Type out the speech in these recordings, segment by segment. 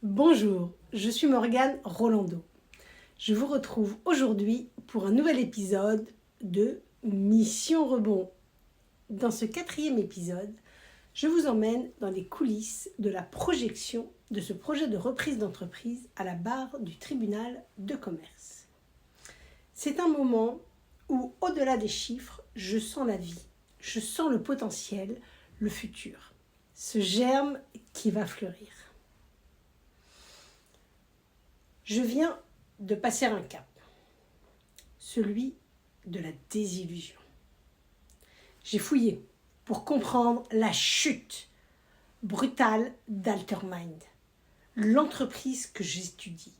Bonjour, je suis Morgane Rolando. Je vous retrouve aujourd'hui pour un nouvel épisode de Mission Rebond. Dans ce 4e épisode, je vous emmène dans les coulisses de la projection de ce projet de reprise d'entreprise à la barre du tribunal de commerce. C'est un moment où, au-delà des chiffres, je sens la vie, je sens le potentiel, le futur, ce germe qui va fleurir. Je viens de passer un cap, celui de la désillusion. J'ai fouillé pour comprendre la chute brutale d'Altermind. L'entreprise que j'étudie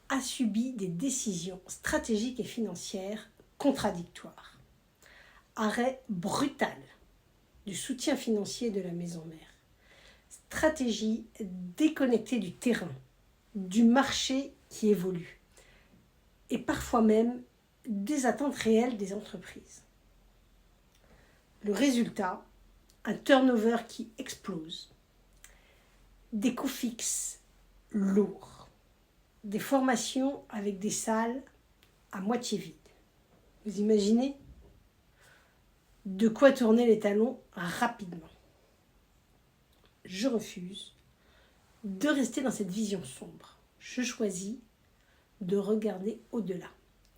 a subi des décisions stratégiques et financières contradictoires. Arrêt brutal du soutien financier de la maison mère. Stratégie déconnectée du terrain, du marché qui évolue et parfois même des attentes réelles des entreprises. Le résultat, un turnover qui explose, des coûts fixes lourds, des formations avec des salles à moitié vides. Vous imaginez ? De quoi tourner les talons rapidement. Je refuse de rester dans cette vision sombre. Je choisis de regarder au-delà.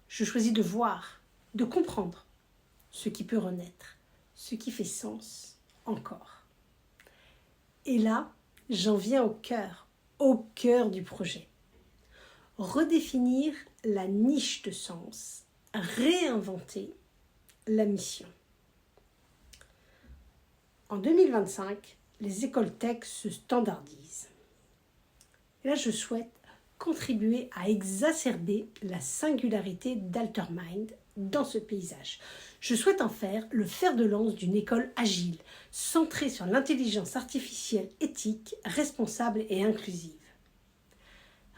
Je choisis de voir, de comprendre ce qui peut renaître, ce qui fait sens encore. Et là, j'en viens au cœur du projet. Redéfinir la niche de sens, réinventer la mission. En 2025, les écoles tech se standardisent. Et là, je souhaite contribuer à exacerber la singularité d'Altermind dans ce paysage. Je souhaite en faire le fer de lance d'une école agile, centrée sur l'intelligence artificielle éthique, responsable et inclusive.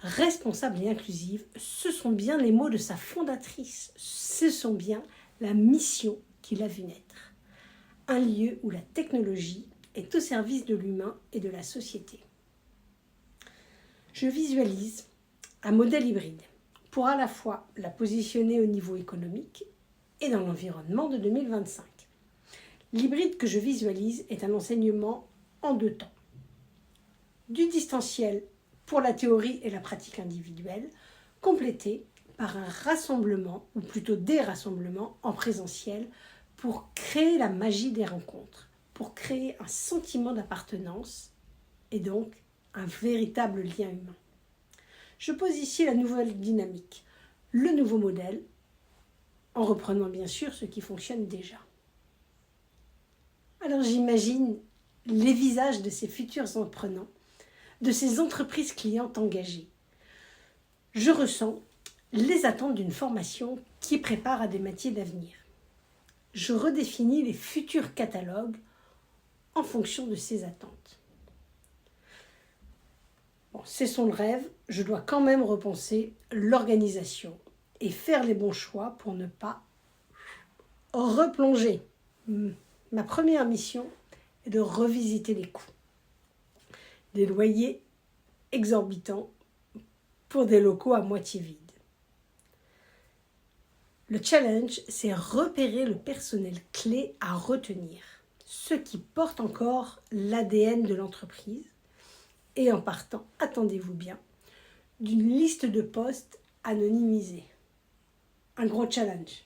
Responsable et inclusive, ce sont bien les mots de sa fondatrice, ce sont bien la mission qui l'a vu naître. Un lieu où la technologie est au service de l'humain et de la société. Je visualise un modèle hybride pour à la fois la positionner au niveau économique et dans l'environnement de 2025. L'hybride que je visualise est un enseignement en 2 temps. Du distanciel pour la théorie et la pratique individuelle, complété par un rassemblement, ou plutôt des rassemblements en présentiel pour créer la magie des rencontres, pour créer un sentiment d'appartenance et donc un véritable lien humain. Je pose ici la nouvelle dynamique, le nouveau modèle, en reprenant bien sûr ce qui fonctionne déjà. Alors j'imagine les visages de ces futurs entrepreneurs, de ces entreprises clientes engagées. Je ressens les attentes d'une formation qui prépare à des métiers d'avenir. Je redéfinis les futurs catalogues en fonction de ces attentes. Bon, cessons le rêve, je dois quand même repenser l'organisation et faire les bons choix pour ne pas replonger. Ma première mission est de revisiter les coûts. Des loyers exorbitants pour des locaux à moitié vides. Le challenge, c'est repérer le personnel clé à retenir, ceux qui portent encore l'ADN de l'entreprise, et en partant, attendez-vous bien, d'une liste de postes anonymisés. Un gros challenge.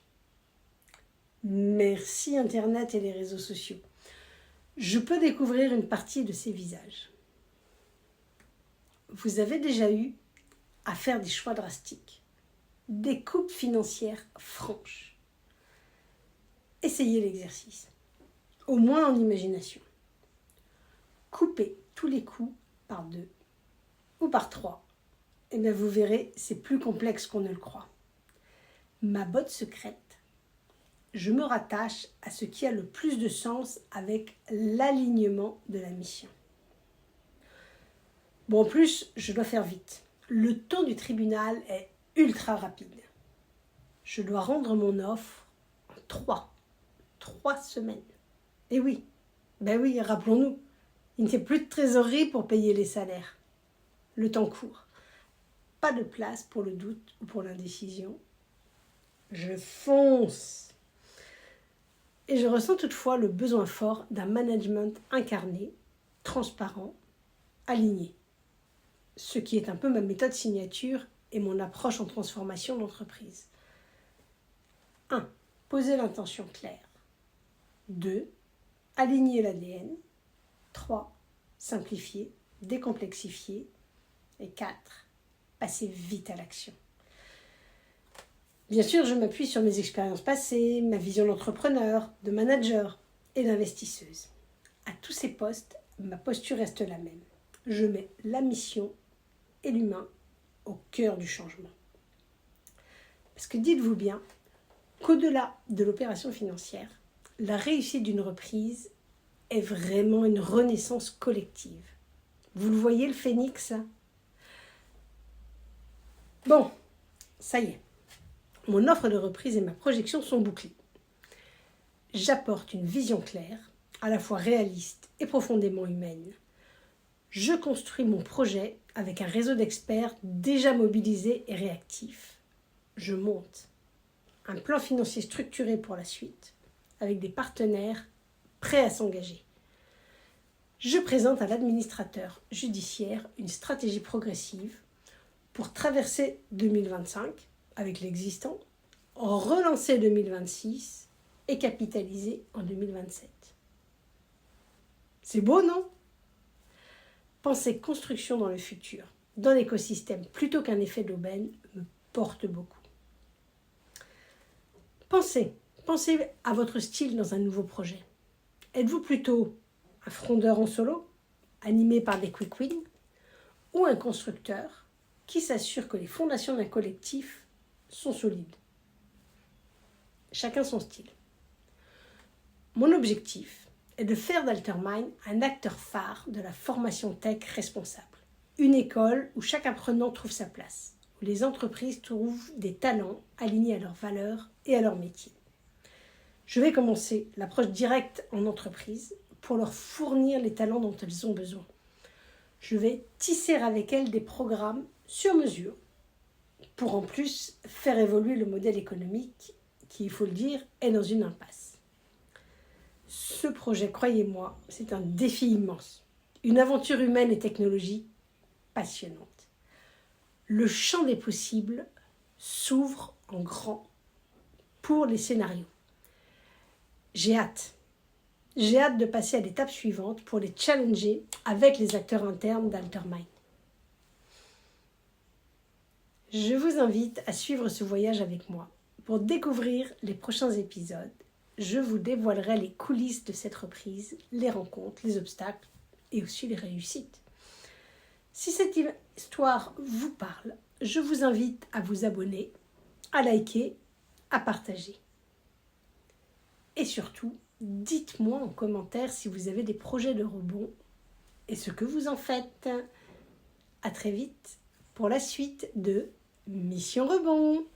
Merci Internet et les réseaux sociaux. Je peux découvrir une partie de ces visages. Vous avez déjà eu à faire des choix drastiques, des coupes financières franches. Essayez l'exercice, au moins en imagination. Coupez tous les coûts par 2 ou par 3. Et bien vous verrez, c'est plus complexe qu'on ne le croit. Ma botte secrète, je me rattache à ce qui a le plus de sens avec l'alignement de la mission. Bon, en plus, je dois faire vite. Le temps du tribunal est ultra rapide. Je dois rendre mon offre en 3 semaines. Et oui, rappelons-nous, il n'y a plus de trésorerie pour payer les salaires. le temps court. Pas de place pour le doute ou pour l'indécision. Je fonce. Et je ressens toutefois le besoin fort d'un management incarné, transparent, aligné. Ce qui est un peu ma méthode signature et mon approche en transformation d'entreprise. 1. Poser l'intention claire. 2. Aligner l'ADN. 3. Simplifier, décomplexifier. Et 4. Passer vite à l'action. Bien sûr, je m'appuie sur mes expériences passées, ma vision d'entrepreneur, de manager et d'investisseuse. À tous ces postes, ma posture reste la même. Je mets la mission et l'humain au cœur du changement. Parce que dites-vous bien qu'au-delà de l'opération financière, la réussite d'une reprise est vraiment une renaissance collective. Vous le voyez, le phénix ? Bon, ça y est. Mon offre de reprise et ma projection sont bouclées. J'apporte une vision claire, à la fois réaliste et profondément humaine. Je construis mon projet avec un réseau d'experts déjà mobilisés et réactifs. Je monte un plan financier structuré pour la suite, avec des partenaires prêts à s'engager. Je présente à l'administrateur judiciaire une stratégie progressive pour traverser 2025 avec l'existant, relancer 2026 et capitaliser en 2027. C'est beau, non ? Penser construction dans le futur, dans l'écosystème, plutôt qu'un effet d'aubaine, me porte beaucoup. Pensez à votre style dans un nouveau projet. Êtes-vous plutôt un frondeur en solo, animé par des quick wins, ou un constructeur qui s'assure que les fondations d'un collectif sont solides ? Chacun son style. Mon objectif est de faire d'Altermind un acteur phare de la formation tech responsable. Une école où chaque apprenant trouve sa place, où les entreprises trouvent des talents alignés à leurs valeurs et à leur métier. Je vais commencer l'approche directe en entreprise pour leur fournir les talents dont elles ont besoin. Je vais tisser avec elles des programmes sur mesure pour en plus faire évoluer le modèle économique qui, il faut le dire, est dans une impasse. Ce projet, croyez-moi, c'est un défi immense. Une aventure humaine et technologique passionnante. Le champ des possibles s'ouvre en grand pour les scénarios. J'ai hâte de passer à l'étape suivante pour les challenger avec les acteurs internes d'Altermind. Je vous invite à suivre ce voyage avec moi. Pour découvrir les prochains épisodes, je vous dévoilerai les coulisses de cette reprise, les rencontres, les obstacles et aussi les réussites. Si cette histoire vous parle, je vous invite à vous abonner, à liker, à partager. Et surtout, dites-moi en commentaire si vous avez des projets de rebond et ce que vous en faites. À très vite pour la suite de Mission Rebond.